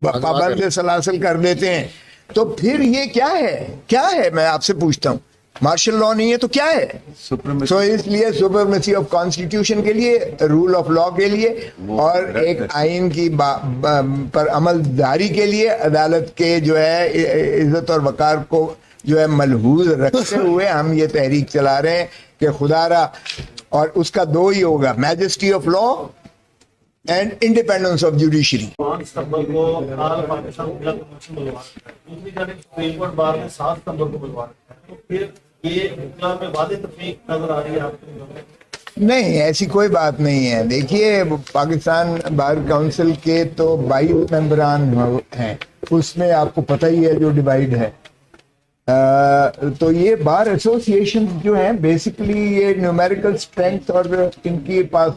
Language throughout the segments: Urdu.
پابند سلاسل کر دیتے ہیں، تو پھر یہ کیا ہے میں آپ سے پوچھتا ہوں، مارشل لا نہیں ہے تو کیا ہے؟ سو اس لیے سپرمیسی آف کانسٹیٹیوشن کے لیے، رول آف لا کے لیے، اور ایک آئین کی پر عمل داری کے لیے عدالت کے جو ہے عزت اور وقار کو جو ہے ملحوظ رکھتے ہوئے ہم یہ تحریک چلا رہے ہیں کہ خدا را، اور اس کا دو ہی ہوگا، majesty of law and independence of judiciary. 5 ستمبر کو پاکستان دوسری جانب سپریم کورٹ بار نے 7 ستمبر کو بلوا رکھا ہے، تو پھر یہ اطلاع میں واضح تفریق نظر آ رہی ہے آپ کو؟ نہیں، ایسی کوئی بات نہیں ہے۔ دیکھیے، پاکستان بار کونسل کے تو 22 ممبران ہیں، اس میں آپ کو پتہ ہی ہے جو ڈیوائیڈ ہے، تو یہ بار ایسوسیشن جو ہیں بیسیکلی یہ نیومیریکل اسٹرینتھ اور ان کے پاس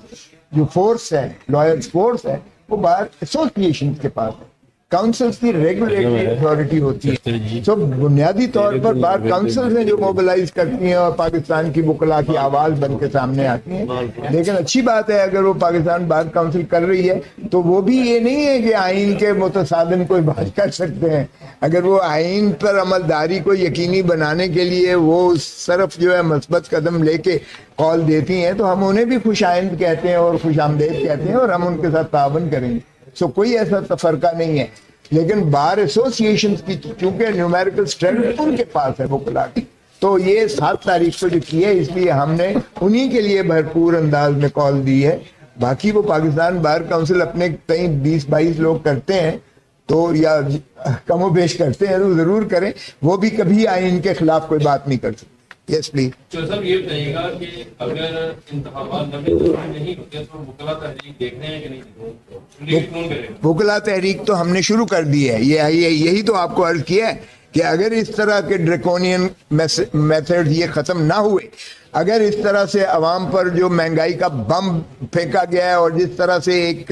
جو فورس ہے، لائرز فورس ہے، وہ بار ایسوسیشن کے پاس ہے۔ کاؤنسلز کی ریگولیٹری اتھارٹی ہوتی ہے، تو بنیادی طور پر بار کاؤنسلز ہیں جو موبلائز کرتی ہیں اور پاکستان کی وکلاء کی آواز بن کے سامنے آتی ہیں۔ لیکن اچھی بات ہے اگر وہ پاکستان بار کاؤنسل کر رہی ہے تو وہ بھی یہ نہیں ہے کہ آئین کے متصادم کوئی بات کر سکتے ہیں۔ اگر وہ آئین پر عمل داری کو یقینی بنانے کے لیے وہ اس جو ہے مثبت قدم لے کے کال دیتی ہیں تو ہم انہیں بھی خوش آئند کہتے ہیں اور خوش آمدید کہتے ہیں، اور ہم ان کے ساتھ تعاون کریں گے۔ سو کوئی ایسا تفرقہ نہیں ہے، لیکن بار ایسوسیشن کی چونکہ نیومیریکل اسٹرینتھ ان کے پاس ہے وکلاء کی، تو یہ 7 تاریخ کو جو کی ہے، اس لیے ہم نے انہی کے لیے بھرپور انداز میں کال دی ہے۔ باقی وہ پاکستان بار کونسل اپنے کئی 20-22 لوگ کرتے ہیں تو یا کم و بیش کرتے ہیں تو ضرور کریں، وہ بھی کبھی آئین کے خلاف کوئی بات نہیں کر سکتے۔ یس پلیز۔ صاحب یہ بتائیے گا کہ اگر انتخابات نہیں ہوتے تو وکلاء تحریک دیکھنے ہیں کہ نہیں؟ وکلاء تحریک تو ہم نے شروع کر دی ہے، یہی تو آپ کو عرض کیا ہے کہ اگر اس طرح کے ڈریکونین میتھڈ یہ ختم نہ ہوئے، اگر اس طرح سے عوام پر جو مہنگائی کا بم پھینکا گیا ہے اور جس طرح سے ایک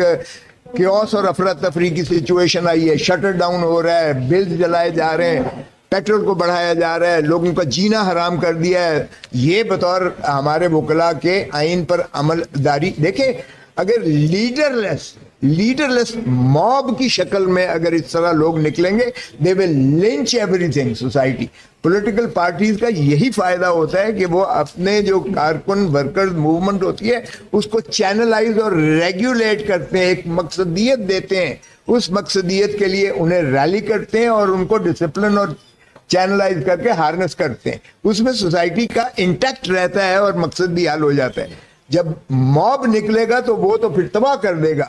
کیوس اور افراتفری کی سچویشن آئی ہے، شٹر ڈاؤن ہو رہا ہے، بلز جلائے جا رہے ہیں، پیٹرول کو بڑھایا جا رہا ہے، لوگوں کا جینا حرام کر دیا ہے، یہ بطور ہمارے وکلاء کے آئین پر عمل داری۔ دیکھیں، اگر لیڈرلیس موب کی شکل میں اگر اس طرح لوگ نکلیں گے، they will lynch everything society۔ Political parties کا یہی فائدہ ہوتا ہے کہ وہ اپنے جو کارکن ورکرز موومنٹ ہوتی ہے اس کو چینلائز اور ریگولیٹ کرتے ہیں، ایک مقصدیت دیتے ہیں، اس مقصدیت کے لیے انہیں ریلی کرتے ہیں اور ان کو ڈسپلن اور چینلائز کر کے ہارنس کرتے ہیں، اس میں سوسائٹی کا انٹیکٹ رہتا ہے اور مقصد بھی حل ہو جاتا ہے۔ جب موب نکلے گا تو وہ تو پھر تباہ کر دے گا،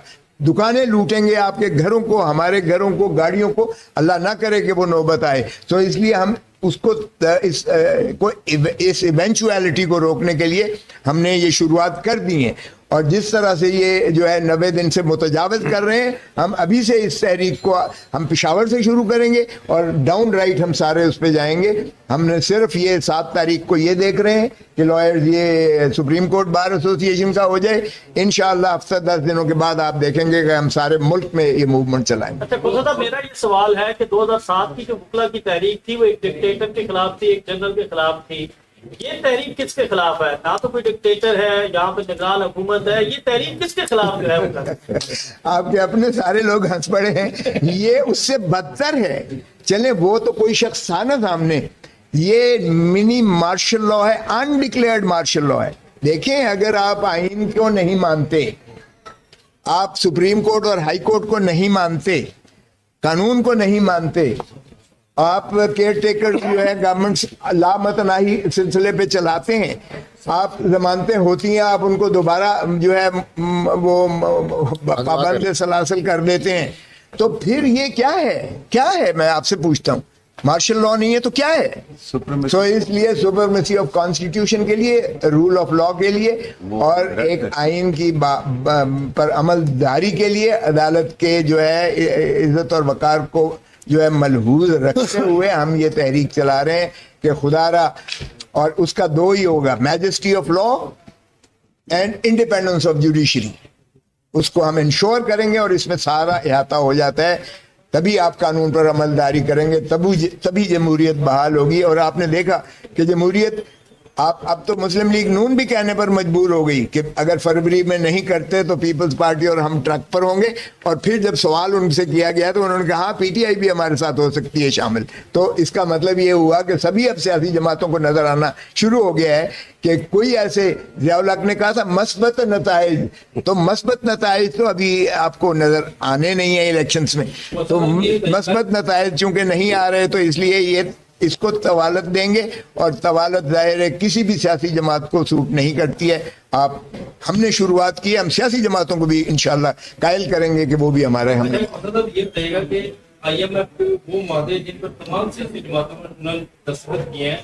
دکانیں لوٹیں گے، آپ کے گھروں کو، ہمارے گھروں کو، گاڑیوں کو، اللہ نہ کرے کہ وہ نوبت آئے۔ تو اس لیے ہم اس کو اس ایونچویلٹی کو روکنے کے لیے ہم نے یہ شروعات کر دی ہیں، اور جس طرح سے یہ جو ہے 90 دن سے متجاوز کر رہے ہیں، ہم ابھی سے اس تحریک کو ہم پشاور سے شروع کریں گے اور ڈاؤن رائٹ ہم سارے اس پہ جائیں گے۔ ہم نے صرف یہ 7 تاریخ کو یہ دیکھ رہے ہیں کہ لائرز یہ سپریم کورٹ بار ایسوسیشن کا ہو جائے، انشاءاللہ ہفتہ 10 دنوں کے بعد آپ دیکھیں گے کہ ہم سارے ملک میں یہ موومنٹ چلائیں گے۔ اچھا خدا صاحب، میرا یہ سوال ہے کہ 2007 کی جو وکلاء کی تحریک تھی وہ ایک ڈکٹیٹر کے خلاف تھی، ایک جنرل کے خلاف تھی، یہ تحریک کس کے خلاف ہے؟ نہ تو کوئی ڈکٹیٹر ہے، یہاں پہ نگران حکومت ہے، یہ تحریک کس کے خلاف جو ہے؟ آپ کے اپنے سارے لوگ ہنس پڑے ہیں، یہ اس سے بدتر ہے۔ چلیں وہ تو کوئی شخص تھا نا سامنے، یہ منی مارشل لا ہے، انڈکلیئرڈ مارشل لا ہے۔ دیکھیں، اگر آپ آئین کو نہیں مانتے، آپ سپریم کورٹ اور ہائی کورٹ کو نہیں مانتے، قانون کو نہیں مانتے، آپ کیئر ٹیکر جو ہے گورنمنٹ لامتناہی سلسلے پہ چلاتے ہیں، آپ ضمانتیں ہوتی ہیں، آپ ان کو دوبارہ جو ہے وہ پابند سلاسل کر دیتے ہیں، تو پھر یہ کیا ہے میں آپ سے پوچھتا ہوں، مارشل لا نہیں ہے تو کیا ہے؟ سو اس لیے سپرمیسی آف کانسٹیٹیوشن کے لیے، رول آف لا کے لیے، اور ایک آئین کی پر عمل داری کے لیے عدالت کے جو ہے عزت اور وقار کو جو ہے ملحوظ رکھتے ہوئے ہم یہ تحریک چلا رہے ہیں کہ خدا را، اور اس کا دو ہی ہوگا، majesty of law and independence of judiciary. اس کو ہم انشور کریں گے اور اس میں سارا احاطہ ہو جاتا ہے، تبھی آپ قانون پر عمل داری کریں گے، تبھی جمہوریت بحال ہوگی۔ اور آپ نے دیکھا کہ جمہوریت اب تو مسلم لیگ نون بھی کہنے پر مجبور ہو گئی کہ اگر فروری میں نہیں کرتے تو پیپلز پارٹی اور ہم ٹرک پر ہوں گے. اور پھر جب سوال ان سے کیا گیا تو انہوں نے کہا پی ٹی آئی بھی ہمارے ساتھ ہو سکتی ہے شامل. تو اس کا مطلب یہ ہوا کہ سبھی اب سیاسی جماعتوں کو نظر آنا شروع ہو گیا ہے کہ کوئی ایسے، ضیاء الحق نے کہا تھا مثبت نتائج، تو مثبت نتائج تو ابھی آپ کو نظر آنے نہیں ہیں الیکشنز میں. تو مثبت نتائج چونکہ نہیں آ رہے تو اس لیے یہ اس کو طوالت دیں گے، اور طوالت ظاہر ہے کسی بھی سیاسی جماعت کو سوٹ نہیں کرتی ہے. ہم نے شروعات کی، ہم سیاسی جماعتوں کو بھی انشاءاللہ قائل کریں گے کہ وہ بھی ہمارے ہم یہ بتائیے گا کہ آئی ایم ایف وہ مادے جن پر تمام سیاسی جماعتوں نے دستخط کیے ہیں،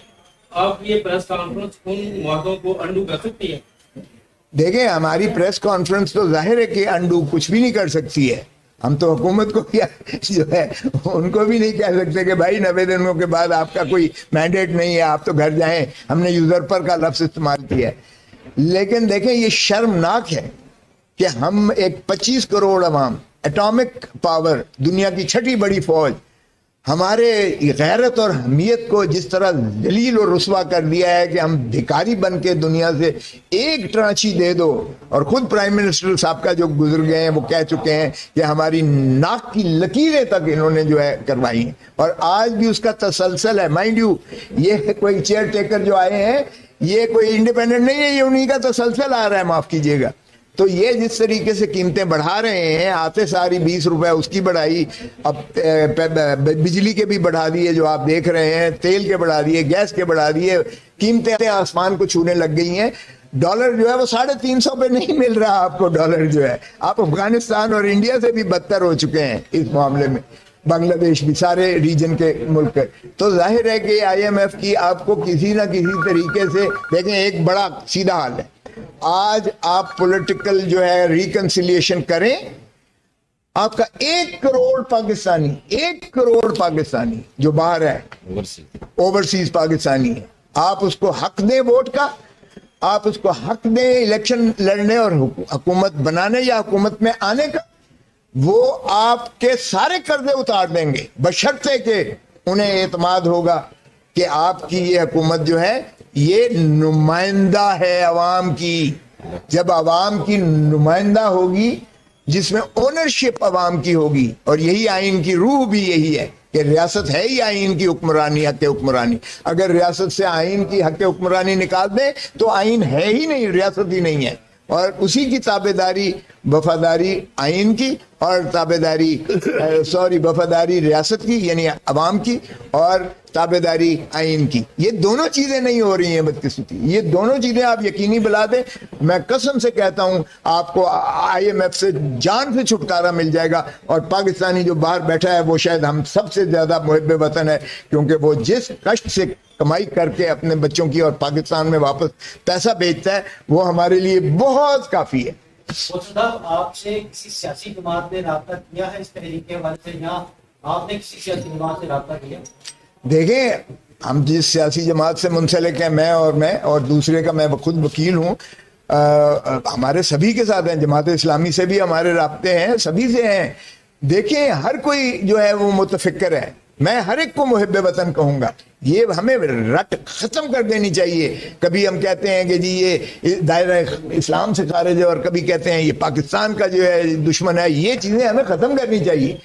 آپ یہ پریس کانفرنس ان مادوں کو انڈو کر سکتی ہے؟ دیکھیں ہماری پریس کانفرنس تو ظاہر ہے کہ انڈو کچھ بھی نہیں کر سکتی ہے. ہم تو حکومت کو کیا جو ہے ان کو بھی نہیں کہہ سکتے کہ بھائی 90 دنوں کے بعد آپ کا کوئی مینڈیٹ نہیں ہے، آپ تو گھر جائیں. ہم نے یوزرپر کا لفظ استعمال کیا ہے. لیکن دیکھیں یہ شرمناک ہے کہ ہم ایک 25 کروڑ عوام، ایٹامک پاور، دنیا کی چھٹی بڑی فوج، ہمارے غیرت اور حمیت کو جس طرح ذلیل اور رسوا کر دیا ہے کہ ہم بھکاری بن کے دنیا سے ایک ٹرانچی دے دو. اور خود پرائم منسٹر صاحب کا جو گزر گئے ہیں وہ کہہ چکے ہیں کہ ہماری ناک کی لکیریں تک انہوں نے جو ہے کروائی ہیں، اور آج بھی اس کا تسلسل ہے. مائنڈ یو یہ کوئی چیئر ٹیکر جو آئے ہیں یہ کوئی انڈیپینڈنٹ نہیں ہے، یہ انہی کا تسلسل آ رہا ہے، معاف کیجئے گا. تو یہ جس طریقے سے قیمتیں بڑھا رہے ہیں، آتے ساری 20 روپے اس کی بڑھائی، اب بجلی کے بھی بڑھا دیے جو آپ دیکھ رہے ہیں، تیل کے بڑھا دیے، گیس کے بڑھا دیے، قیمتیں آسمان کو چھونے لگ گئی ہیں. ڈالر جو ہے وہ 350 پہ نہیں مل رہا آپ کو. ڈالر جو ہے آپ افغانستان اور انڈیا سے بھی بدتر ہو چکے ہیں اس معاملے میں، بنگلہ دیش بھی، سارے ریجن کے ملک. تو ظاہر ہے کہ آئی ایم ایف کی آپ کو کسی نہ کسی طریقے سے دیکھیں ایک بڑا سیدھا حال ہے. آج آپ پولیٹیکل جو ہے ریکنسیلیشن کریں، آپ کا 1 کروڑ پاکستانی، 1 کروڑ پاکستانی جو باہر ہے، اوورسیز پاکستانی ہے، آپ اس کو حق دیں ووٹ کا، آپ اس کو حق دیں الیکشن لڑنے اور حکومت بنانے یا حکومت میں آنے کا، وہ آپ کے سارے قرضے اتار دیں گے بشرطے کہ انہیں اعتماد ہوگا کہ آپ کی یہ حکومت جو ہے یہ نمائندہ ہے عوام کی. جب عوام کی نمائندہ ہوگی جس میں اونرشپ عوام کی ہوگی، اور یہی آئین کی روح بھی یہی ہے کہ ریاست ہے ہی آئین کی حکمرانی، حق حکمرانی. اگر ریاست سے آئین کی حق حکمرانی نکال دیں تو آئین ہے ہی نہیں، ریاست ہی نہیں ہے. اور اسی کی تابعداری، وفاداری آئین کی، اور تابعداری وفاداری ریاست کی یعنی عوام کی، اور تابعداری آئین کی. یہ دونوں چیزیں نہیں ہو رہی ہیں بدقسمتی. یہ دونوں چیزیں آپ یقینی بلا دیں، میں قسم سے کہتا ہوں آپ کو آئی ایم ایف سے جان سے چھٹکارا مل جائے گا. اور پاکستانی جو باہر بیٹھا ہے وہ شاید ہم سب سے زیادہ محب وطن ہے، کیونکہ وہ جس کشٹ سے کمائی کر کے اپنے بچوں کی اور پاکستان میں واپس پیسہ بھیجتا ہے وہ ہمارے لیے بہت کافی ہے. صاحب آپ سے کسی سیاسی جماعت نے رابطہ کیا ہے اس تحریک کے حوالے سے، یا آپ نے کسی سیاسی جماعت سے رابطہ کیا؟ دیکھیں ہم جس سیاسی جماعت سے منسلک ہیں، میں اور دوسرے کا میں خود وکیل ہوں، ہمارے سبھی کے ساتھ ہیں. جماعت اسلامی سے بھی ہمارے رابطے ہیں، سبھی سے ہیں. دیکھیں ہر کوئی جو ہے وہ متفکر ہے، میں ہر ایک کو محب وطن کہوں گا. یہ ہمیں رٹ ختم کر دینی چاہیے. کبھی ہم کہتے ہیں کہ جی یہ دائرہ اسلام سے خارج ہے، اور کبھی کہتے ہیں یہ پاکستان کا جو ہے دشمن ہے. یہ چیزیں ہمیں ختم کرنی چاہیے.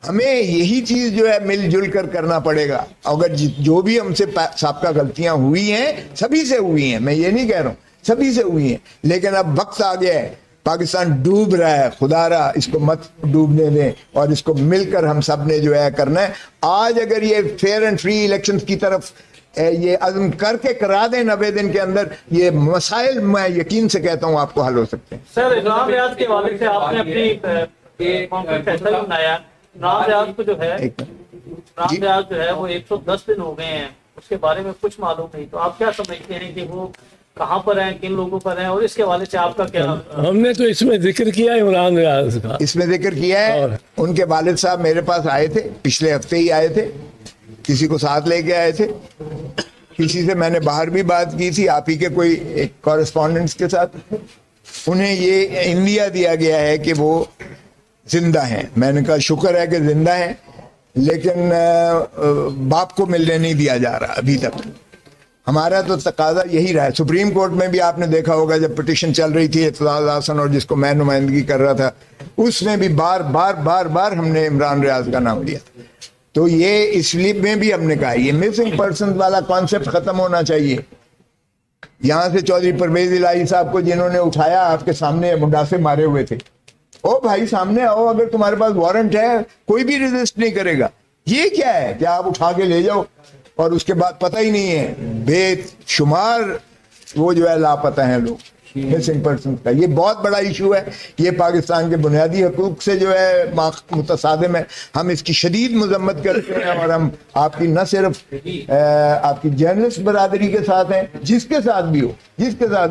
ہمیں یہی چیز جو ہے مل جل کر کرنا پڑے گا. اگر جو بھی ہم سے سابقہ غلطیاں ہوئی ہیں سبھی سے ہوئی ہیں، میں یہ نہیں کہہ رہا ہوں، سبھی سے ہوئی ہیں. لیکن اب وقت آ گیا ہے، پاکستان ڈوب رہا ہے، خدا را اس کو مت ڈوبنے دیں، اور اس کو مل کر ہم سب نے جو ہے کرنا ہے. آج اگر یہ فیئر اینڈ فری الیکشنز کی طرف یہ عزم کر کے کرا دیں 90 دن کے اندر، یہ مسائل میں یقین سے کہتا ہوں آپ کو حل ہو سکتے ہیں. سر امام ریاض کے حوالے سے آپ نے اپنی فیصلہ بنایا، امام ریاض کو جو ہے امام ریاض جو ہے وہ 110 دن ہو گئے ہیں، اس کے بارے میں کچھ معلوم نہیں، تو آپ کیا سمجھتے ہیں کہ وہ کہاں پر ہیں، کن لوگوں پر ہیں، اور اس کے حوالے سے آپ کا کیا؟ ہم نے تو اس میں ذکر کیا ہے عمران ریاض کا، اس میں ذکر کیا ہے. ان کے والد صاحب میرے پاس آئے تھے، پچھلے ہفتے ہی آئے تھے، کسی کو ساتھ لے کے آئے تھے. کسی سے میں نے باہر بھی بات کی تھی، آپ ہی کے کوئی ایک کورسپونڈنٹس کے ساتھ. انہیں یہ انڈیا دیا گیا ہے کہ وہ زندہ ہیں. میں نے کہا شکر ہے کہ زندہ ہیں، لیکن باپ کو ملنے نہیں دیا جا رہا ابھی تک. ہمارا تو تقاضا یہی رہا ہے. سپریم کورٹ میں بھی آپ نے دیکھا ہوگا جب پٹیشن چل رہی تھی اعتزاز احسن اور جس کو میں نمائندگی کر رہا تھا, اس میں بھی بار بار ہم نے عمران ریاض کا نام لیا. تو یہ اس لیے میں بھی ہم نے کہا یہ مسنگ پرسن والا کانسیپٹ ختم ہونا چاہیے. یہاں سے چودھری پرویز الہی صاحب کو جنہوں نے اٹھایا آپ کے سامنے منڈاسے مارے ہوئے تھے, او بھائی سامنے آؤ, اگر تمہارے پاس وارنٹ ہے کوئی بھی ریزسٹ نہیں کرے گا. یہ کیا ہے کہ آپ اٹھا کے لے جاؤ اور اس کے بعد پتہ ہی نہیں ہے, بے شمار وہ جو ہے لاپتہ ہیں لوگ مسنگ پرسن کا. یہ بہت بڑا ایشو ہے, یہ پاکستان کے بنیادی حقوق سے جو ہے متصادم ہے. ہم اس کی شدید مذمت کرتے ہیں اور ہم آپ کی نہ صرف آپ کی جرنلسٹ برادری کے ساتھ ہیں, جس کے ساتھ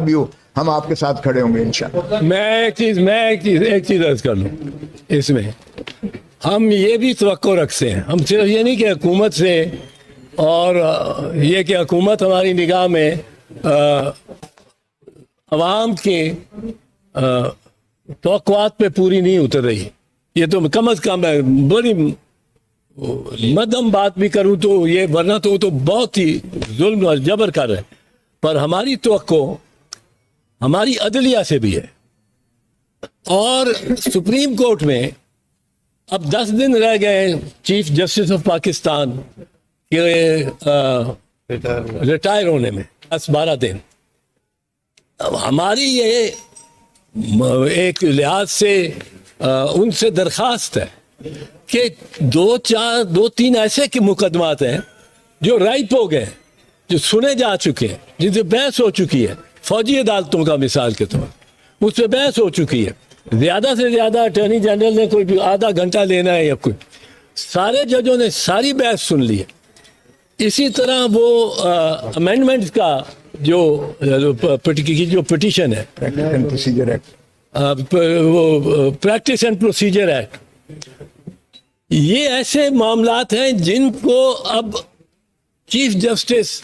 بھی ہو ہم آپ کے ساتھ کھڑے ہوں گے انشاءاللہ. میں ایک چیز عرض کر لوں. اس میں ہم یہ بھی توقع رکھتے ہیں, ہم صرف یہ نہیں کہ حکومت سے, اور یہ کہ حکومت ہماری نگاہ میں عوام کے توقعات پہ پوری نہیں اتر رہی. یہ تو کم از کم ہے, بڑی مدھم بات بھی کروں تو یہ, ورنہ تو وہ تو بہت ہی ظلم اور جبر کر رہے ہیں. پر ہماری توقع ہماری عدلیہ سے بھی ہے. اور سپریم کورٹ میں اب 10 دن رہ گئے چیف جسٹس آف پاکستان کے ریٹائر ہونے میں, 10-12 دن. اب ہماری یہ ایک لحاظ سے ان سے درخواست ہے کہ 2-3 ایسے کے مقدمات ہیں جو رائپ ہو گئے, جو سنے جا چکے ہیں, جن سے بحث ہو چکی ہے. فوجی عدالتوں کا مثال کے طور اس پہ بحث ہو چکی ہے. زیادہ سے زیادہ اٹارنی جنرل نے کوئی آدھا گھنٹہ لینا ہے یا کوئی, سارے ججوں نے ساری بحث سن لی ہے. اسی طرح وہ امینڈمنٹ کا جو پٹیشن ہے, وہ پریکٹس اینڈ پروسیجر ایکٹ, یہ ایسے معاملات ہیں جن کو اب چیف جسٹس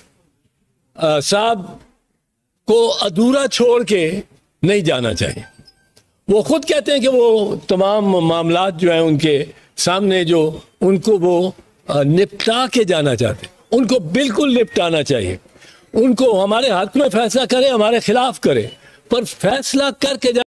صاحب کو ادھورا چھوڑ کے نہیں جانا چاہیے. وہ خود کہتے ہیں کہ وہ تمام معاملات جو ہیں ان کے سامنے, جو ان کو وہ نپٹا کے جانا چاہتے ہیں, ان کو بالکل نپٹانا چاہیے. ان کو ہمارے حق میں فیصلہ کرے, ہمارے خلاف کرے, پر فیصلہ کر کے